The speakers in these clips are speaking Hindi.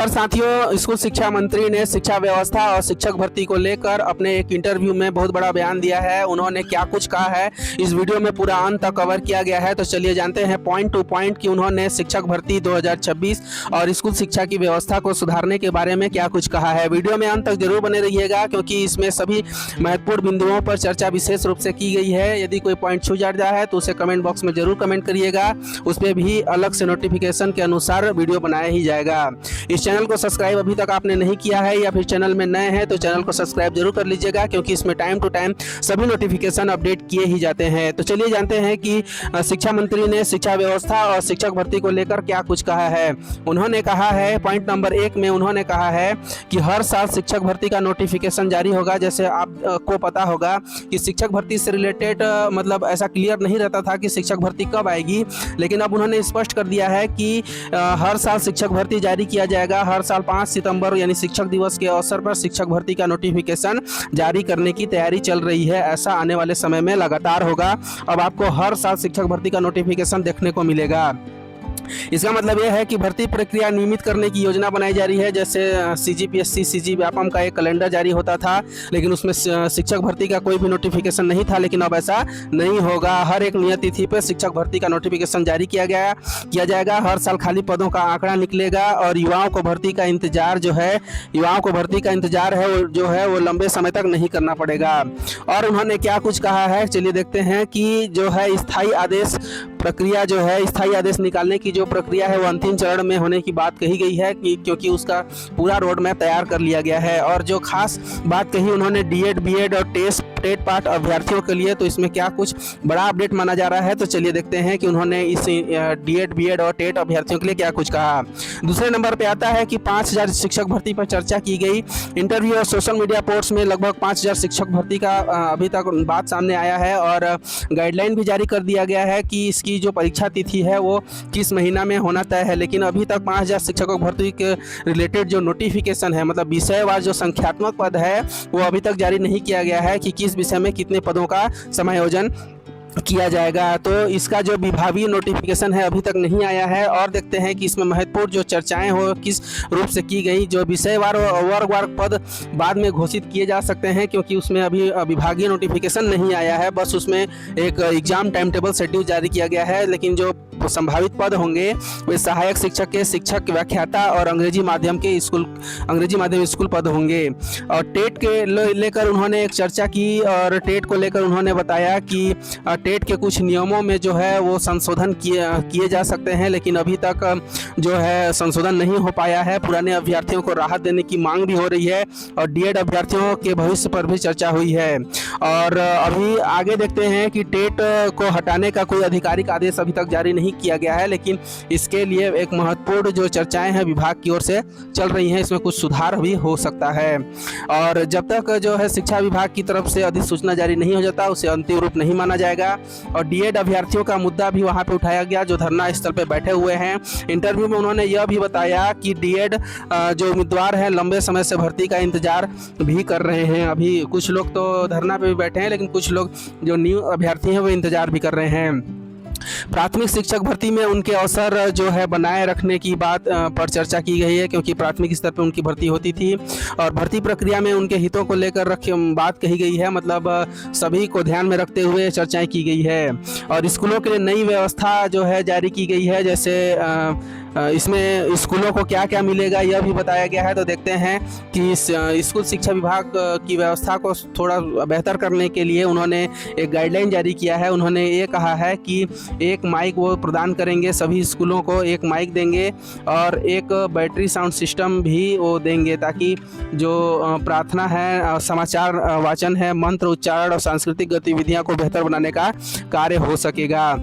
और साथियों, स्कूल शिक्षा मंत्री ने शिक्षा व्यवस्था और शिक्षक भर्ती को लेकर अपने एक इंटरव्यू में बहुत बड़ा बयान दिया है। उन्होंने क्या कुछ कहा है इस वीडियो में पूरा अंत तक कवर किया गया है। तो चलिए जानते हैं पॉइंट टू पॉइंट कि उन्होंने शिक्षक भर्ती 2026 और स्कूल शिक्षा की व्यवस्था को सुधारने के बारे में क्या कुछ कहा है। वीडियो में अंत तक जरूर बने रहिएगा क्योंकि इसमें सभी महत्वपूर्ण बिंदुओं पर चर्चा विशेष रूप से की गई है। यदि कोई पॉइंट छूट जाता है तो उसे कमेंट बॉक्स में जरूर कमेंट करिएगा, उस पर भी अलग से नोटिफिकेशन के अनुसार वीडियो बनाया ही जाएगा। इस चैनल को सब्सक्राइब अभी तक आपने नहीं किया है या फिर चैनल में नए हैं तो चैनल को सब्सक्राइब जरूर कर लीजिएगा क्योंकि इसमें टाइम टू टाइम सभी नोटिफिकेशन अपडेट किए ही जाते हैं। तो चलिए जानते हैं कि शिक्षा मंत्री ने शिक्षा व्यवस्था और शिक्षक भर्ती को लेकर क्या कुछ कहा है। उन्होंने कहा है पॉइंट नंबर 1 में उन्होंने कहा है कि हर साल शिक्षक भर्ती का नोटिफिकेशन जारी होगा। जैसे आपको पता होगा कि शिक्षक भर्ती से रिलेटेड मतलब ऐसा क्लियर नहीं रहता था कि शिक्षक भर्ती कब आएगी, लेकिन अब उन्होंने स्पष्ट कर दिया है कि हर साल शिक्षक भर्ती जारी किया जाएगा। हर साल 5 सितंबर यानी शिक्षक दिवस के अवसर पर शिक्षक भर्ती का नोटिफिकेशन जारी करने की तैयारी चल रही है। ऐसा आने वाले समय में लगातार होगा। अब आपको हर साल शिक्षक भर्ती का नोटिफिकेशन देखने को मिलेगा। इसका मतलब यह है कि भर्ती प्रक्रिया नियमित करने की योजना बनाई जा रही है। जैसे CGPSC CG व्यापम का एक कैलेंडर जारी होता था, लेकिन उसमें शिक्षक भर्ती का कोई भी नोटिफिकेशन नहीं था, लेकिन अब ऐसा नहीं होगा। हर एक नियत तिथि पर शिक्षक भर्ती का नोटिफिकेशन जारी किया जाएगा। हर साल खाली पदों का आंकड़ा निकलेगा और युवाओं को भर्ती का इंतजार है वो लंबे समय तक नहीं करना पड़ेगा। और उन्होंने क्या कुछ कहा है चलिए देखते हैं कि जो है स्थायी आदेश प्रक्रिया स्थायी आदेश निकालने की जो प्रक्रिया है वो अंतिम चरण में होने की बात कही गई है क्योंकि उसका पूरा रोड मैप तैयार कर लिया गया है। और जो खास बात कही उन्होंने DED BEd और टेट पार्ट अभ्यर्थियों के लिए, तो इसमें क्या कुछ बड़ा अपडेट माना जा रहा है। तो चलिए देखते हैं कि उन्होंने इस DED BEd और टेट अभ्यर्थियों के लिए क्या कुछ कहा। दूसरे नंबर पे आता है कि 5000 शिक्षक भर्ती पर चर्चा की गई। इंटरव्यू और सोशल मीडिया पोस्ट में लगभग 5000 शिक्षक भर्ती का अभी तक बात सामने आया है और गाइडलाइन भी जारी कर दिया गया है कि इसकी जो परीक्षा तिथि है वो किस महीना में होना तय है। लेकिन अभी तक 5000 शिक्षकों भर्ती के रिलेटेड जो नोटिफिकेशन है मतलब विषयवार जो संख्यात्मक पद है वो अभी तक जारी नहीं किया गया है कि किस विषय में कितने पदों का समायोजन किया जाएगा। तो इसका जो विभागीय नोटिफिकेशन है अभी तक नहीं आया है। और देखते हैं कि इसमें महत्वपूर्ण जो चर्चाएं हो किस रूप से की गई। जो विषयवार और वर्गवार पद बाद में घोषित किए जा सकते हैं क्योंकि उसमें अभी विभागीय नोटिफिकेशन नहीं आया है, बस उसमें एक एग्जाम टाइम टेबल शेड्यूल जारी किया गया है। लेकिन जो संभावित पद होंगे वे सहायक शिक्षक के शिक्षक व्याख्याता और अंग्रेजी माध्यम स्कूल पद होंगे। और टेट के लेकर उन्होंने एक चर्चा की और टेट को लेकर उन्होंने बताया कि टेट के कुछ नियमों में जो है वो संशोधन किए जा सकते हैं, लेकिन अभी तक जो है संशोधन नहीं हो पाया है। पुराने अभ्यर्थियों को राहत देने की मांग भी हो रही है और DED अभ्यर्थियों के भविष्य पर भी चर्चा हुई है। और अभी आगे देखते हैं कि टेट को हटाने का कोई आधिकारिक आदेश अभी तक जारी नहीं किया गया है, लेकिन इसके लिए एक महत्वपूर्ण जो चर्चाएं हैं विभाग की ओर से चल रही हैं, इसमें कुछ सुधार भी हो सकता है। और जब तक जो है शिक्षा विभाग की तरफ से अधिसूचना जारी नहीं हो जाता उसे अंतिम रूप नहीं माना जाएगा। और DED अभ्यर्थियों का मुद्दा भी वहां पे उठाया गया जो धरना स्थल पे बैठे हुए हैं। इंटरव्यू में उन्होंने यह भी बताया कि DED जो उम्मीदवार हैं लंबे समय से भर्ती का इंतजार भी कर रहे हैं। अभी कुछ लोग तो धरना पे भी बैठे हैं, लेकिन कुछ लोग जो न्यू अभ्यर्थी हैं वो इंतजार भी कर रहे हैं। प्राथमिक शिक्षक भर्ती में उनके अवसर जो है बनाए रखने की बात पर चर्चा की गई है क्योंकि प्राथमिक स्तर पर उनकी भर्ती होती थी और भर्ती प्रक्रिया में उनके हितों को लेकर बात कही गई है। मतलब सभी को ध्यान में रखते हुए चर्चाएं की गई है। और स्कूलों के लिए नई व्यवस्था जो है जारी की गई है। जैसे इसमें स्कूलों को क्या क्या मिलेगा यह भी बताया गया है। तो देखते हैं कि स्कूल शिक्षा विभाग की व्यवस्था को थोड़ा बेहतर करने के लिए उन्होंने एक गाइडलाइन जारी किया है। उन्होंने ये कहा है कि एक माइक वो प्रदान करेंगे, सभी स्कूलों को एक माइक देंगे और एक बैटरी साउंड सिस्टम भी वो देंगे ताकि जो प्रार्थना है, समाचार वाचन है, मंत्र उच्चारण और सांस्कृतिक गतिविधियां को बेहतर बनाने का कार्य हो सकेगा।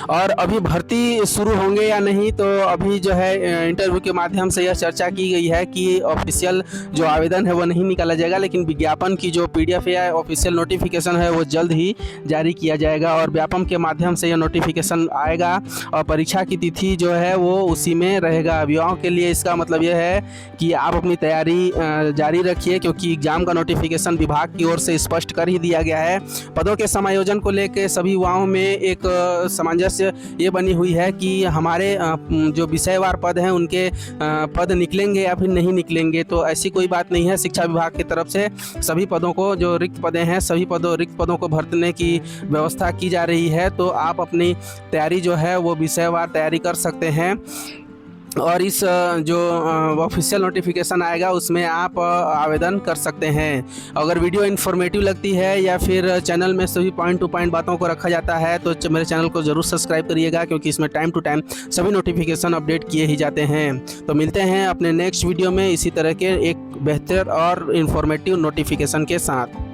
और अभी भर्ती शुरू होंगे या नहीं, तो अभी जो है इंटरव्यू के माध्यम से यह चर्चा की गई है कि ऑफिशियल जो आवेदन है वो नहीं निकाला जाएगा, लेकिन विज्ञापन की जो PDF या ऑफिशियल नोटिफिकेशन है वो जल्द ही जारी किया जाएगा और व्यापम के माध्यम से यह नोटिफिकेशन आएगा और परीक्षा की तिथि जो है वो उसी में रहेगा। युवाओं के लिए इसका मतलब यह है कि आप अपनी तैयारी जारी रखिए क्योंकि एग्जाम का नोटिफिकेशन विभाग की ओर से स्पष्ट कर ही दिया गया है। पदों के समायोजन को लेकर सभी युवाओं में एक सामंजस्य ये बनी हुई है कि हमारे जो विषयवार पद हैं उनके पद निकलेंगे या फिर नहीं निकलेंगे। तो ऐसी कोई बात नहीं है, शिक्षा विभाग की तरफ से सभी पदों को, जो रिक्त पदें हैं सभी रिक्त पदों को भरने की व्यवस्था की जा रही है। तो आप अपनी तैयारी जो है वो विषयवार तैयारी कर सकते हैं और इस जो ऑफिशियल नोटिफिकेशन आएगा उसमें आप आवेदन कर सकते हैं। अगर वीडियो इन्फॉर्मेटिव लगती है या फिर चैनल में सभी पॉइंट टू पॉइंट बातों को रखा जाता है तो मेरे चैनल को ज़रूर सब्सक्राइब करिएगा, क्योंकि इसमें टाइम टू टाइम सभी नोटिफिकेशन अपडेट किए ही जाते हैं। तो मिलते हैं अपने नेक्स्ट वीडियो में इसी तरह के एक बेहतर और इन्फॉर्मेटिव नोटिफिकेशन के साथ।